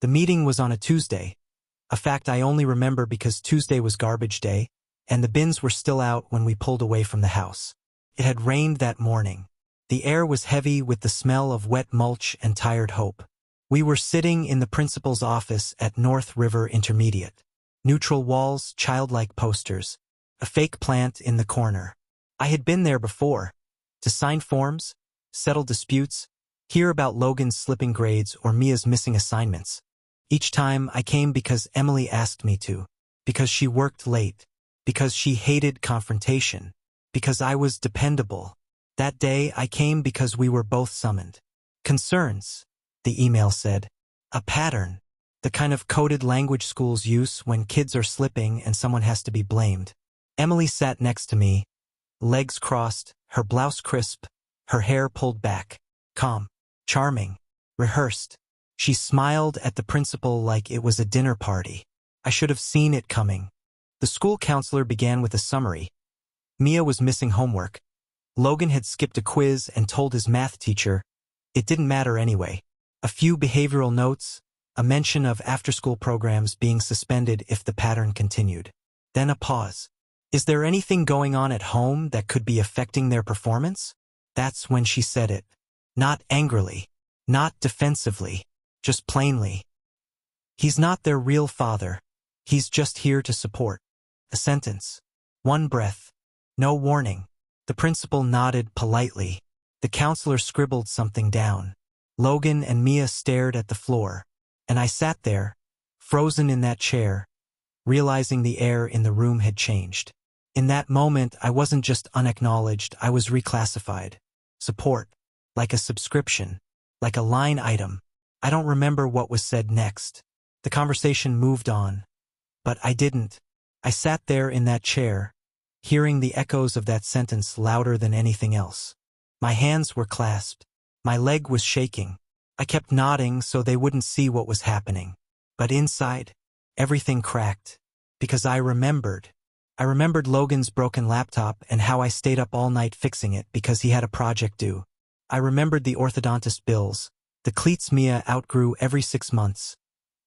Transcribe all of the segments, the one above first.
The meeting was on a Tuesday, a fact I only remember because Tuesday was garbage day, and the bins were still out when we pulled away from the house. It had rained that morning. The air was heavy with the smell of wet mulch and tired hope. We were sitting in the principal's office at North River Intermediate. Neutral walls, childlike posters, a fake plant in the corner. I had been there before, to sign forms, settle disputes, hear about Logan's slipping grades or Mia's missing assignments. Each time I came because Emily asked me to, because she worked late, because she hated confrontation, because I was dependable. That day I came because we were both summoned. Concerns, the email said. A pattern, the kind of coded language schools use when kids are slipping and someone has to be blamed. Emily sat next to me, legs crossed, her blouse crisp, her hair pulled back, calm, charming, rehearsed. She smiled at the principal like it was a dinner party. I should have seen it coming. The school counselor began with a summary. Mia was missing homework. Logan had skipped a quiz and told his math teacher it didn't matter anyway. A few behavioral notes, a mention of after-school programs being suspended if the pattern continued. Then a pause. Is there anything going on at home that could be affecting their performance? That's when she said it. Not angrily, not defensively, just plainly. He's not their real father. He's just here to support. A sentence. One breath. No warning. The principal nodded politely. The counselor scribbled something down. Logan and Mia stared at the floor, and I sat there, frozen in that chair, realizing the air in the room had changed. In that moment, I wasn't just unacknowledged, I was reclassified. Support. Like a subscription. Like a line item. I don't remember what was said next. The conversation moved on. But I didn't. I sat there in that chair, hearing the echoes of that sentence louder than anything else. My hands were clasped. My leg was shaking. I kept nodding so they wouldn't see what was happening. But inside, everything cracked. Because I remembered. I remembered Logan's broken laptop and how I stayed up all night fixing it because he had a project due. I remembered the orthodontist bills, the cleats Mia outgrew every 6 months,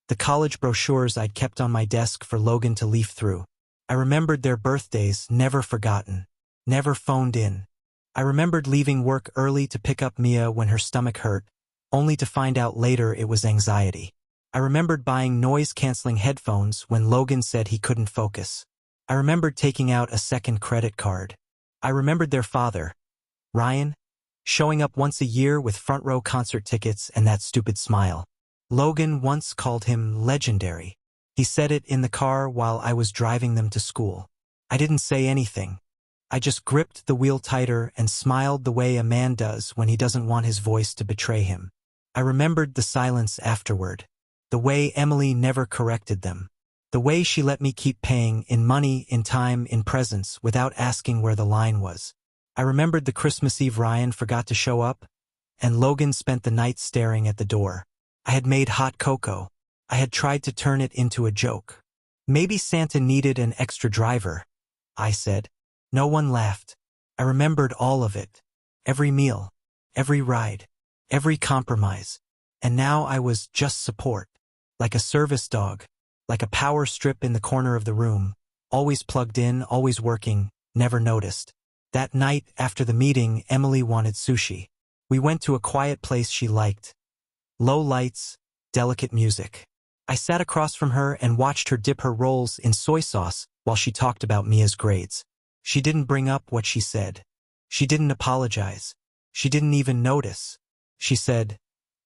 the college brochures I'd kept on my desk for Logan to leaf through. I remembered their birthdays, never forgotten, never phoned in. I remembered leaving work early to pick up Mia when her stomach hurt, only to find out later it was anxiety. I remembered buying noise-canceling headphones when Logan said he couldn't focus. I remembered taking out a second credit card. I remembered their father, Ryan, showing up once a year with front-row concert tickets and that stupid smile. Logan once called him legendary. He said it in the car while I was driving them to school. I didn't say anything. I just gripped the wheel tighter and smiled the way a man does when he doesn't want his voice to betray him. I remembered the silence afterward, the way Emily never corrected them, the way she let me keep paying in money, in time, in presence without asking where the line was. I remembered the Christmas Eve Ryan forgot to show up, and Logan spent the night staring at the door. I had made hot cocoa. I had tried to turn it into a joke. Maybe Santa needed an extra driver, I said. No one laughed. I remembered all of it. Every meal, every ride, every compromise. And now I was just support. Like a service dog, like a power strip in the corner of the room, always plugged in, always working, never noticed. That night, after the meeting, Emily wanted sushi. We went to a quiet place she liked. Low lights, delicate music. I sat across from her and watched her dip her rolls in soy sauce while she talked about Mia's grades. She didn't bring up what she said. She didn't apologize. She didn't even notice. She said,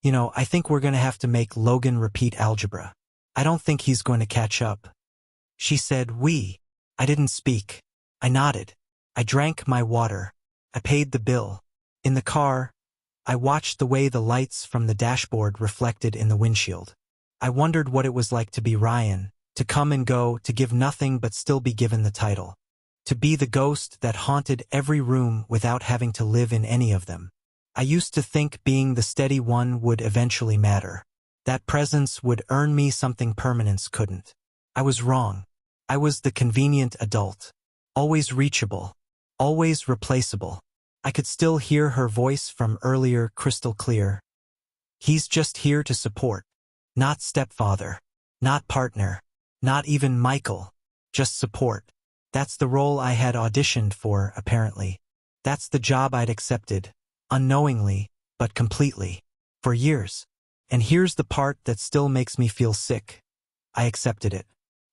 I think we're going to have to make Logan repeat algebra. I don't think he's going to catch up. She said, we. I didn't speak. I nodded. I drank my water. I paid the bill. In the car, I watched the way the lights from the dashboard reflected in the windshield. I wondered what it was like to be Ryan, to come and go, to give nothing but still be given the title. To be the ghost that haunted every room without having to live in any of them. I used to think being the steady one would eventually matter. That presence would earn me something permanence couldn't. I was wrong. I was the convenient adult. Always reachable. Always replaceable. I could still hear her voice from earlier, crystal clear. He's just here to support. Not stepfather. Not partner. Not even Michael. Just support. That's the role I had auditioned for, apparently. That's the job I'd accepted. Unknowingly, but completely. For years. And here's the part that still makes me feel sick. I accepted it.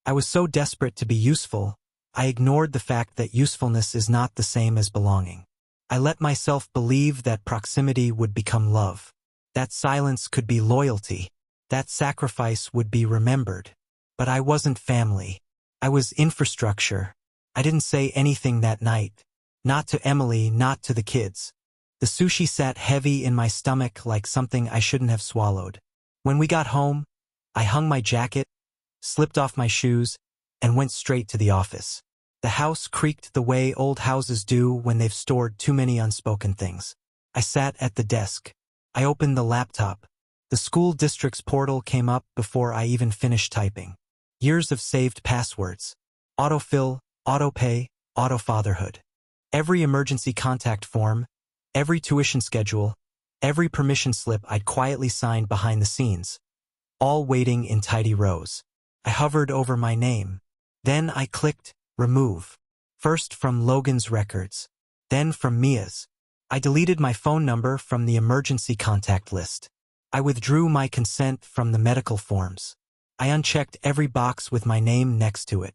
I was so desperate to be useful, I ignored the fact that usefulness is not the same as belonging. I let myself believe that proximity would become love. That silence could be loyalty. That sacrifice would be remembered. But I wasn't family. I was infrastructure. I didn't say anything that night. Not to Emily, not to the kids. The sushi sat heavy in my stomach like something I shouldn't have swallowed. When we got home, I hung my jacket, slipped off my shoes, and went straight to the office. The house creaked the way old houses do when they've stored too many unspoken things. I sat at the desk. I opened the laptop. The school district's portal came up before I even finished typing. Years of saved passwords. Autofill, autopay, autofatherhood. Every emergency contact form, every tuition schedule, every permission slip I'd quietly signed behind the scenes. All waiting in tidy rows. I hovered over my name. Then I clicked remove. First from Logan's records. Then from Mia's. I deleted my phone number from the emergency contact list. I withdrew my consent from the medical forms. I unchecked every box with my name next to it.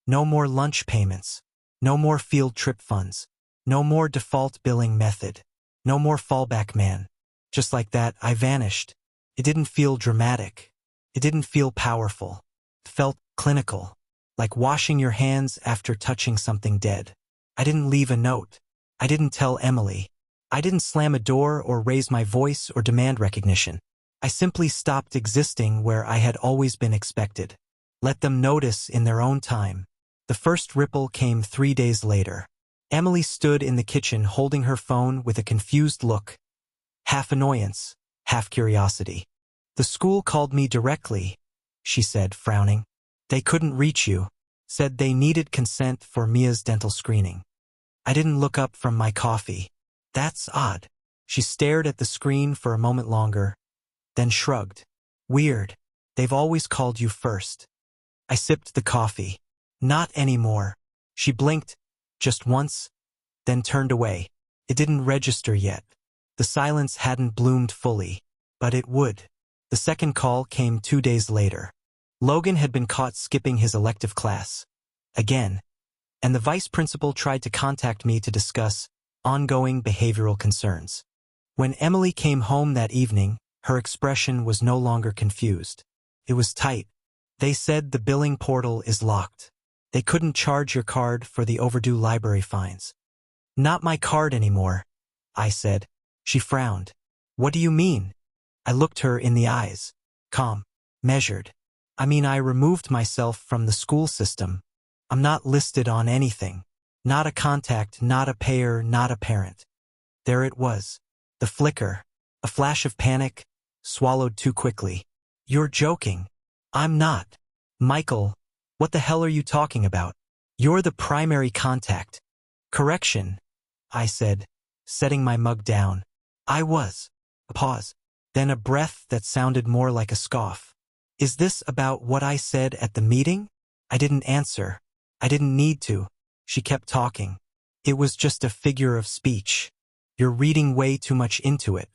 No more lunch payments. No more field trip funds. No more default billing method. No more fallback man. Just like that, I vanished. It didn't feel dramatic. It didn't feel powerful. It felt clinical. Like washing your hands after touching something dead. I didn't leave a note. I didn't tell Emily. I didn't slam a door or raise my voice or demand recognition. I simply stopped existing where I had always been expected. Let them notice in their own time. The first ripple came 3 days later. Emily stood in the kitchen holding her phone with a confused look. Half annoyance, half curiosity. The school called me directly, she said, frowning. They couldn't reach you. Said they needed consent for Mia's dental screening. I didn't look up from my coffee. That's odd. She stared at the screen for a moment longer, then shrugged. Weird. They've always called you first. I sipped the coffee. Not anymore. She blinked, just once, then turned away. It didn't register yet. The silence hadn't bloomed fully, but it would. The second call came 2 days later. Logan had been caught skipping his elective class. Again. And the vice principal tried to contact me to discuss ongoing behavioral concerns. When Emily came home that evening, her expression was no longer confused. It was tight. They said the billing portal is locked. They couldn't charge your card for the overdue library fines. Not my card anymore, I said. She frowned. What do you mean? I looked her in the eyes. Calm. Measured. I mean, I removed myself from the school system. I'm not listed on anything. Not a contact, not a payer, not a parent. There it was. The flicker. A flash of panic, swallowed too quickly. You're joking. I'm not. Michael, what the hell are you talking about? You're the primary contact. Correction, I said, setting my mug down. I was. A pause. Then a breath that sounded more like a scoff. Is this about what I said at the meeting? I didn't answer. I didn't need to. She kept talking. It was just a figure of speech. You're reading way too much into it.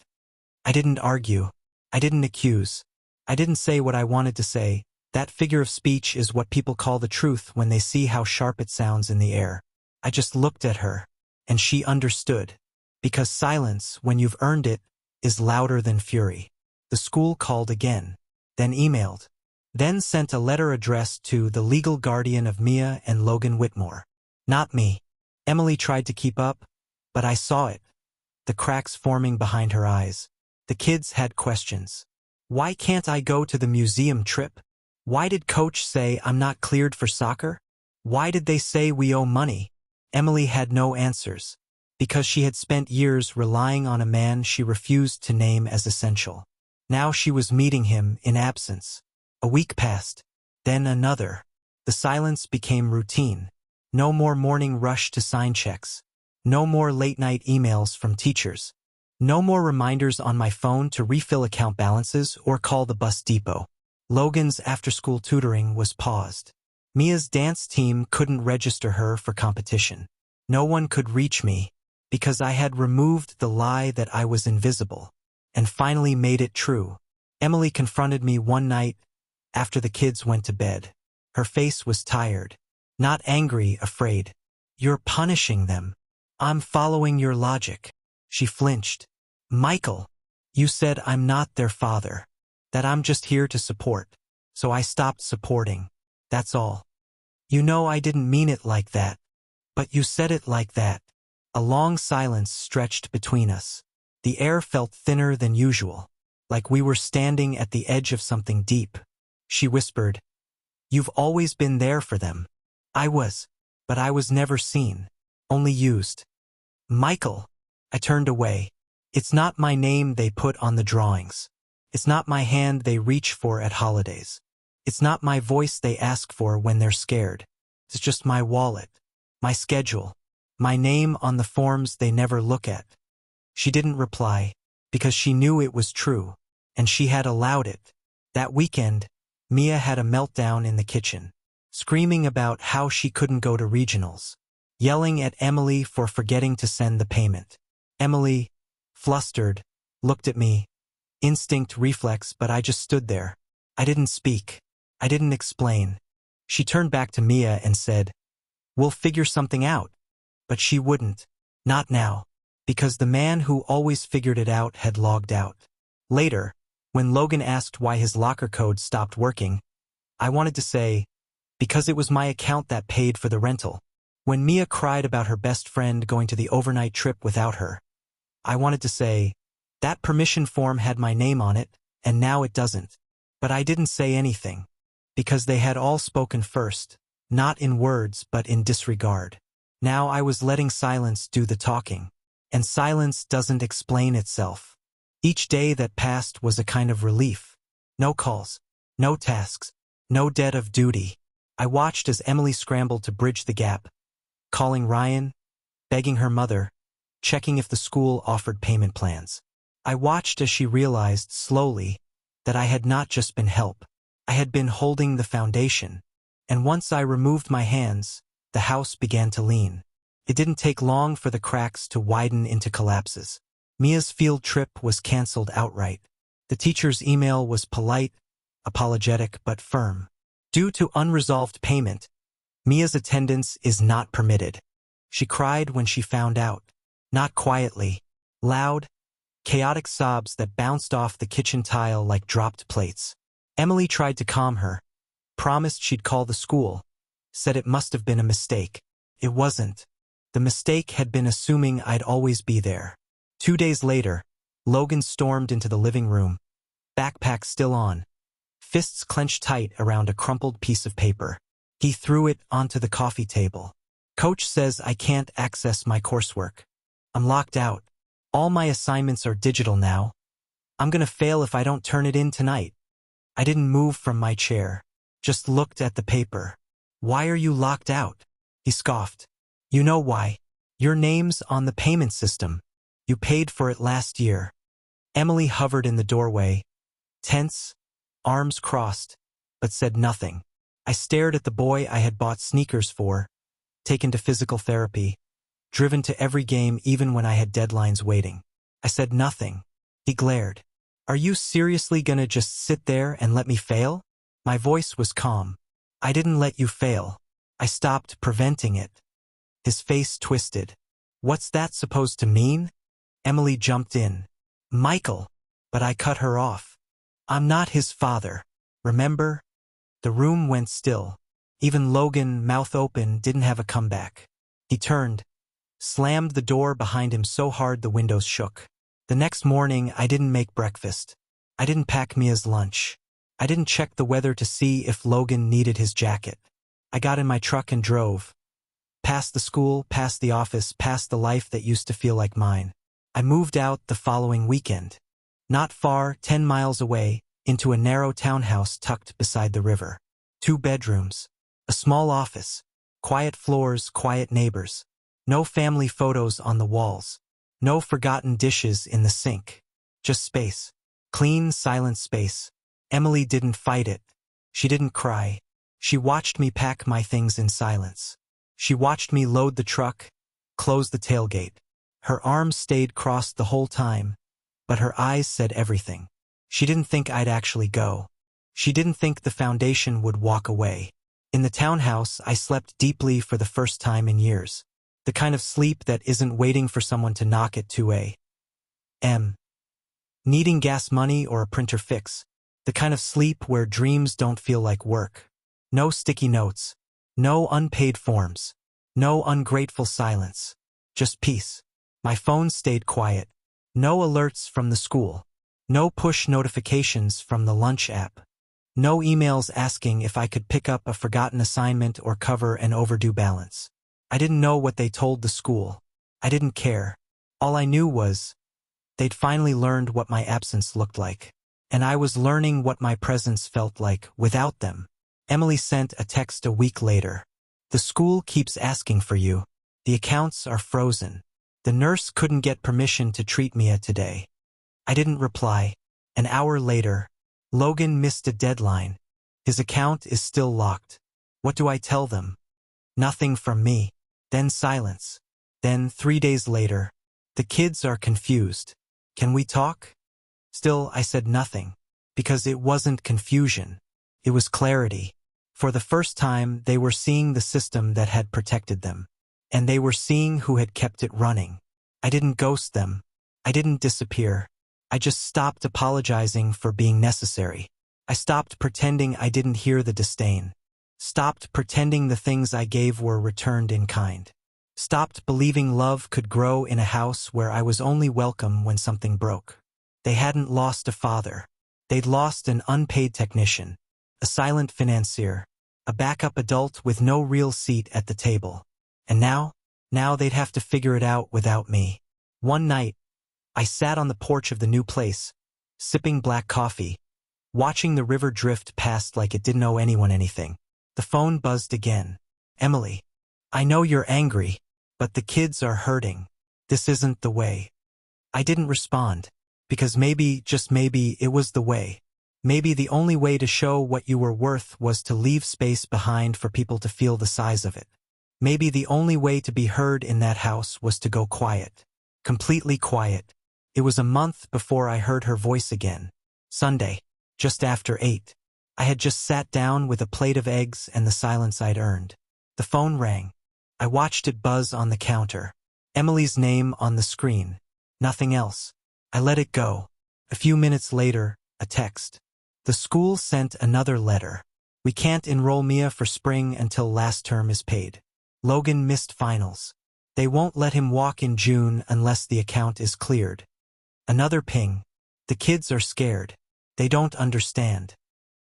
I didn't argue. I didn't accuse. I didn't say what I wanted to say. That figure of speech is what people call the truth when they see how sharp it sounds in the air. I just looked at her, and she understood. Because silence, when you've earned it, is louder than fury. The school called again, then emailed, then sent a letter addressed to the legal guardian of Mia and Logan Whitmore. Not me. Emily tried to keep up, but I saw it. The cracks forming behind her eyes. The kids had questions. Why can't I go to the museum trip? Why did coach say I'm not cleared for soccer? Why did they say we owe money? Emily had no answers. Because she had spent years relying on a man she refused to name as essential. Now she was meeting him in absence. A week passed, then another. The silence became routine. No more morning rush to sign checks. No more late-night emails from teachers. No more reminders on my phone to refill account balances or call the bus depot. Logan's after-school tutoring was paused. Mia's dance team couldn't register her for competition. No one could reach me because I had removed the lie that I was invisible and finally made it true. Emily confronted me one night after the kids went to bed. Her face was tired, not angry, afraid. "You're punishing them. I'm following your logic." She flinched. "Michael, you said I'm not their father, that I'm just here to support. So I stopped supporting. That's all. You know I didn't mean it like that. But you said it like that." A long silence stretched between us. The air felt thinner than usual, like we were standing at the edge of something deep. She whispered, "You've always been there for them." I was, but I was never seen, only used. "Michael." I turned away. "It's not my name they put on the drawings. It's not my hand they reach for at holidays. It's not my voice they ask for when they're scared. It's just my wallet, my schedule, my name on the forms they never look at." She didn't reply, because she knew it was true, and she had allowed it. That weekend, Mia had a meltdown in the kitchen, screaming about how she couldn't go to regionals, yelling at Emily for forgetting to send the payment. Emily, flustered, looked at me. Instinct, reflex, but I just stood there. I didn't speak. I didn't explain. She turned back to Mia and said, "We'll figure something out." But she wouldn't. Not now. Because the man who always figured it out had logged out. Later, when Logan asked why his locker code stopped working, I wanted to say, because it was my account that paid for the rental. When Mia cried about her best friend going to the overnight trip without her, I wanted to say, that permission form had my name on it, and now it doesn't. But I didn't say anything, because they had all spoken first, not in words but in disregard. Now I was letting silence do the talking, and silence doesn't explain itself. Each day that passed was a kind of relief. No calls, no tasks, no debt of duty. I watched as Emily scrambled to bridge the gap, calling Ryan, begging her mother, checking if the school offered payment plans. I watched as she realized, slowly, that I had not just been help. I had been holding the foundation. And once I removed my hands, the house began to lean. It didn't take long for the cracks to widen into collapses. Mia's field trip was canceled outright. The teacher's email was polite, apologetic, but firm. Due to unresolved payment, Mia's attendance is not permitted. She cried when she found out. Not quietly. Loud, chaotic sobs that bounced off the kitchen tile like dropped plates. Emily tried to calm her, promised she'd call the school, said it must have been a mistake. It wasn't. The mistake had been assuming I'd always be there. 2 days later, Logan stormed into the living room, backpack still on, fists clenched tight around a crumpled piece of paper. He threw it onto the coffee table. "Coach says I can't access my coursework. I'm locked out. All my assignments are digital now. I'm gonna fail if I don't turn it in tonight." I didn't move from my chair, just looked at the paper. "Why are you locked out?" He scoffed. "You know why. Your name's on the payment system. You paid for it last year." Emily hovered in the doorway, tense, arms crossed, but said nothing. I stared at the boy I had bought sneakers for, taken to physical therapy, driven to every game even when I had deadlines waiting. I said nothing. He glared. "Are you seriously gonna just sit there and let me fail?" My voice was calm. "I didn't let you fail. I stopped preventing it." His face twisted. "What's that supposed to mean?" Emily jumped in. "Michael." But I cut her off. "I'm not his father. Remember?" The room went still. Even Logan, mouth open, didn't have a comeback. He turned, slammed the door behind him so hard the windows shook. The next morning, I didn't make breakfast. I didn't pack Mia's lunch. I didn't check the weather to see if Logan needed his jacket. I got in my truck and drove. Past the school, past the office, past the life that used to feel like mine. I moved out the following weekend. Not far, 10 miles away, into a narrow townhouse tucked beside the river. 2 bedrooms. A small office. Quiet floors, quiet neighbors. No family photos on the walls. No forgotten dishes in the sink. Just space. Clean, silent space. Emily didn't fight it. She didn't cry. She watched me pack my things in silence. She watched me load the truck, close the tailgate. Her arms stayed crossed the whole time, but her eyes said everything. She didn't think I'd actually go. She didn't think the foundation would walk away. In the townhouse, I slept deeply for the first time in years. The kind of sleep that isn't waiting for someone to knock at 2 a.m. needing gas money or a printer fix. The kind of sleep where dreams don't feel like work. No sticky notes. No unpaid forms. No ungrateful silence. Just peace. My phone stayed quiet. No alerts from the school. No push notifications from the lunch app. No emails asking if I could pick up a forgotten assignment or cover an overdue balance. I didn't know what they told the school. I didn't care. All I knew was they'd finally learned what my absence looked like. And I was learning what my presence felt like without them. Emily sent a text a week later. The school keeps asking for you. The accounts are frozen. The nurse couldn't get permission to treat Mia today. I didn't reply. An hour later, Logan missed a deadline. His account is still locked. What do I tell them? Nothing from me. Then silence. Then 3 days later, the kids are confused. Can we talk? Still, I said nothing. Because it wasn't confusion. It was clarity. For the first time, they were seeing the system that had protected them. And they were seeing who had kept it running. I didn't ghost them. I didn't disappear. I just stopped apologizing for being necessary. I stopped pretending I didn't hear the disdain. Stopped pretending the things I gave were returned in kind. Stopped believing love could grow in a house where I was only welcome when something broke. They hadn't lost a father. They'd lost an unpaid technician, a silent financier, a backup adult with no real seat at the table. And now they'd have to figure it out without me. One night, I sat on the porch of the new place, sipping black coffee, watching the river drift past like it didn't owe anyone anything. The phone buzzed again. Emily, I know you're angry, but the kids are hurting. This isn't the way. I didn't respond, because maybe, just maybe, it was the way. Maybe the only way to show what you were worth was to leave space behind for people to feel the size of it. Maybe the only way to be heard in that house was to go quiet. Completely quiet. It was a month before I heard her voice again. Sunday, just after 8. I had just sat down with a plate of eggs and the silence I'd earned. The phone rang. I watched it buzz on the counter. Emily's name on the screen. Nothing else. I let it go. A few minutes later, a text. The school sent another letter. We can't enroll Mia for spring until last term is paid. Logan missed finals. They won't let him walk in June unless the account is cleared. Another ping. The kids are scared. They don't understand.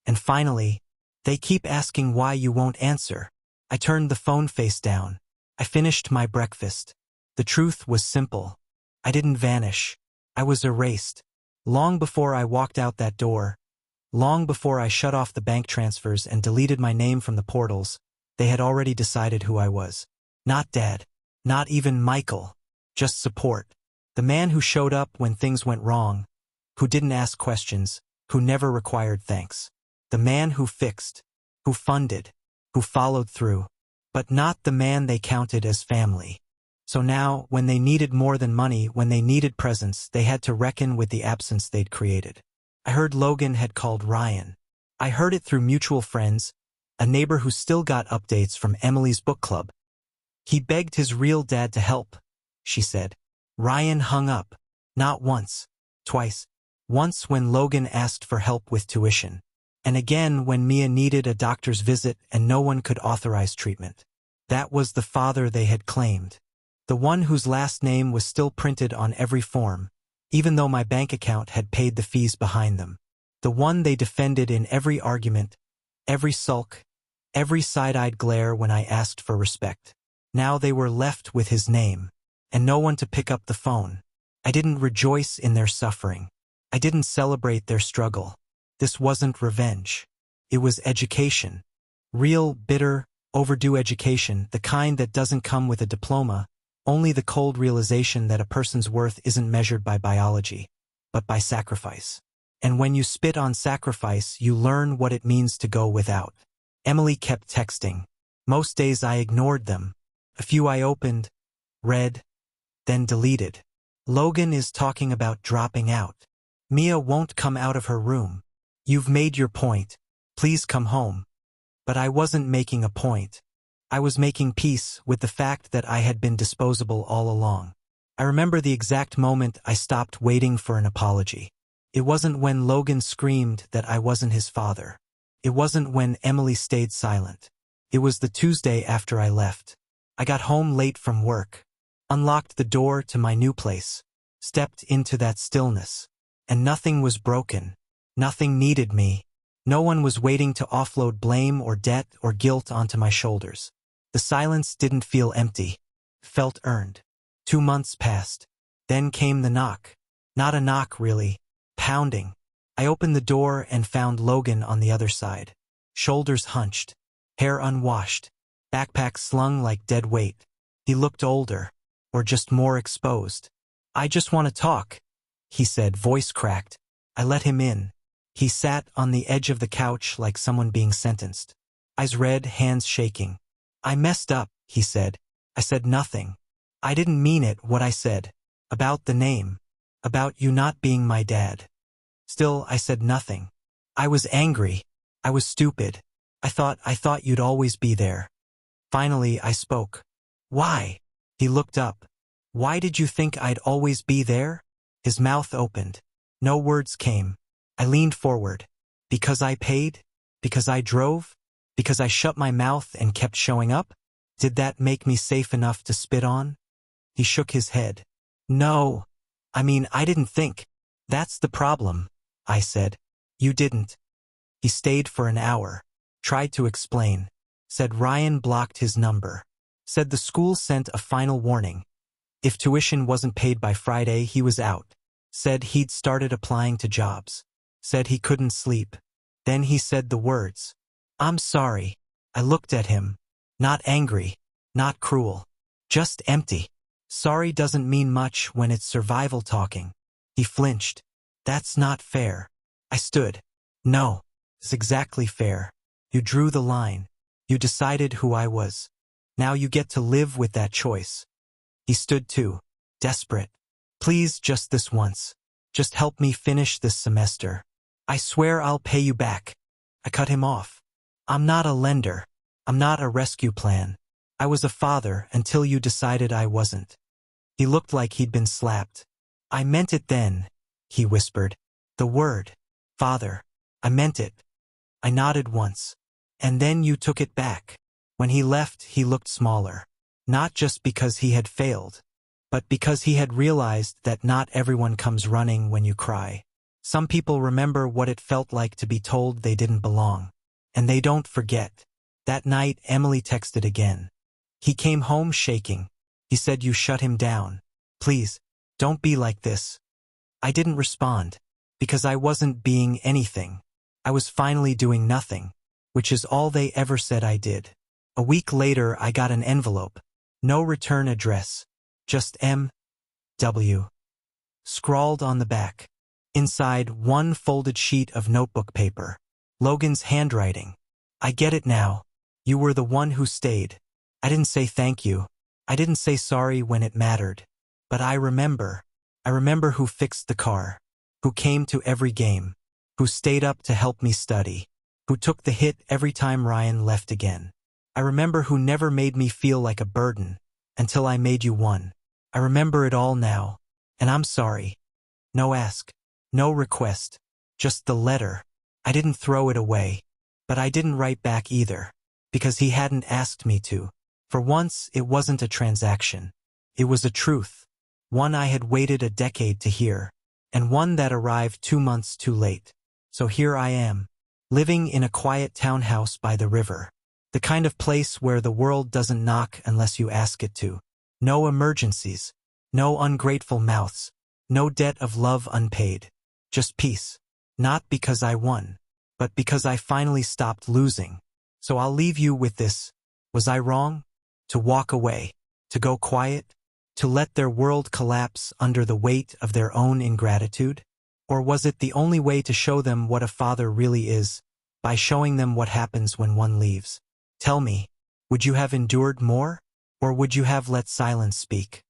And finally, they keep asking why you won't answer. I turned the phone face down. I finished my breakfast. The truth was simple. I didn't vanish. I was erased. Long before I walked out that door, long before I shut off the bank transfers and deleted my name from the portals, they had already decided who I was. Not Dad. Not even Michael. Just support. The man who showed up when things went wrong, who didn't ask questions, who never required thanks. The man who fixed, who funded, who followed through, but not the man they counted as family. So now, when they needed more than money, when they needed presence, they had to reckon with the absence they'd created. I heard Logan had called Ryan. I heard it through mutual friends, a neighbor who still got updates from Emily's book club. He begged his real dad to help, she said. Ryan hung up. Not once. Twice. Once when Logan asked for help with tuition. And again when Mia needed a doctor's visit and no one could authorize treatment. That was the father they had claimed. The one whose last name was still printed on every form, even though my bank account had paid the fees behind them. The one they defended in every argument, every sulk, every side-eyed glare when I asked for respect. Now they were left with his name, and no one to pick up the phone. I didn't rejoice in their suffering. I didn't celebrate their struggle. This wasn't revenge. It was education. Real, bitter, overdue education, the kind that doesn't come with a diploma, only the cold realization that a person's worth isn't measured by biology, but by sacrifice. And when you spit on sacrifice, you learn what it means to go without. Emily kept texting. Most days I ignored them. A few I opened, read, then deleted. Logan is talking about dropping out. Mia won't come out of her room. You've made your point. Please come home. But I wasn't making a point. I was making peace with the fact that I had been disposable all along. I remember the exact moment I stopped waiting for an apology. It wasn't when Logan screamed that I wasn't his father. It wasn't when Emily stayed silent. It was the Tuesday after I left. I got home late from work, unlocked the door to my new place, stepped into that stillness, and nothing was broken. Nothing needed me. No one was waiting to offload blame or debt or guilt onto my shoulders. The silence didn't feel empty. Felt earned. 2 months passed. Then came the knock. Not a knock, really. Pounding. I opened the door and found Logan on the other side. Shoulders hunched. Hair unwashed. Backpack slung like dead weight. He looked older. Or just more exposed. "I just want to talk," he said, voice cracked. I let him in. He sat on the edge of the couch like someone being sentenced. Eyes red, hands shaking. "I messed up," he said. I said nothing. I didn't mean it, what I said. About the name. About you not being my dad. Still, I said nothing. I was angry. I was stupid. I thought you'd always be there. Finally, I spoke. "Why?" He looked up. "Why did you think I'd always be there?" His mouth opened. No words came. I leaned forward. Because I paid? Because I drove? Because I shut my mouth and kept showing up? Did that make me safe enough to spit on? He shook his head. "No. I mean, I didn't think. That's the problem," I said. "You didn't." He stayed for an hour. Tried to explain. Said Ryan blocked his number. Said the school sent a final warning. If tuition wasn't paid by Friday, he was out. Said he'd started applying to jobs. Said he couldn't sleep. Then he said the words. "I'm sorry." I looked at him. Not angry. Not cruel. Just empty. Sorry doesn't mean much when it's survival talking. He flinched. "That's not fair." I stood. "No. It's exactly fair. You drew the line. You decided who I was. Now you get to live with that choice." He stood too. Desperate. "Please, just this once. Just help me finish this semester. I swear I'll pay you back." I cut him off. "I'm not a lender. I'm not a rescue plan. I was a father until you decided I wasn't." He looked like he'd been slapped. "I meant it then," he whispered. "The word. Father. I meant it." I nodded once. "And then you took it back." When he left, he looked smaller. Not just because he had failed, but because he had realized that not everyone comes running when you cry. Some people remember what it felt like to be told they didn't belong. And they don't forget. That night, Emily texted again. He came home shaking. He said you shut him down. "Please, don't be like this." I didn't respond, because I wasn't being anything. I was finally doing nothing, which is all they ever said I did. A week later, I got an envelope. No return address. Just M.W. scrawled on the back. Inside, one folded sheet of notebook paper. Logan's handwriting. "I get it now. You were the one who stayed. I didn't say thank you. I didn't say sorry when it mattered. But I remember. I remember who fixed the car. Who came to every game. Who stayed up to help me study. Who took the hit every time Ryan left again. I remember who never made me feel like a burden, until I made you one. I remember it all now. And I'm sorry. No ask. No request. Just the letter. I didn't throw it away. But I didn't write back either. Because he hadn't asked me to. For once, it wasn't a transaction. It was a truth. One I had waited a decade to hear. And one that arrived 2 months too late. So here I am. Living in a quiet townhouse by the river. The kind of place where the world doesn't knock unless you ask it to. No emergencies. No ungrateful mouths. No debt of love unpaid. Just peace. Not because I won, but because I finally stopped losing. So I'll leave you with this. Was I wrong? To walk away. To go quiet? To let their world collapse under the weight of their own ingratitude? Or was it the only way to show them what a father really is, by showing them what happens when one leaves? Tell me, would you have endured more? Or would you have let silence speak?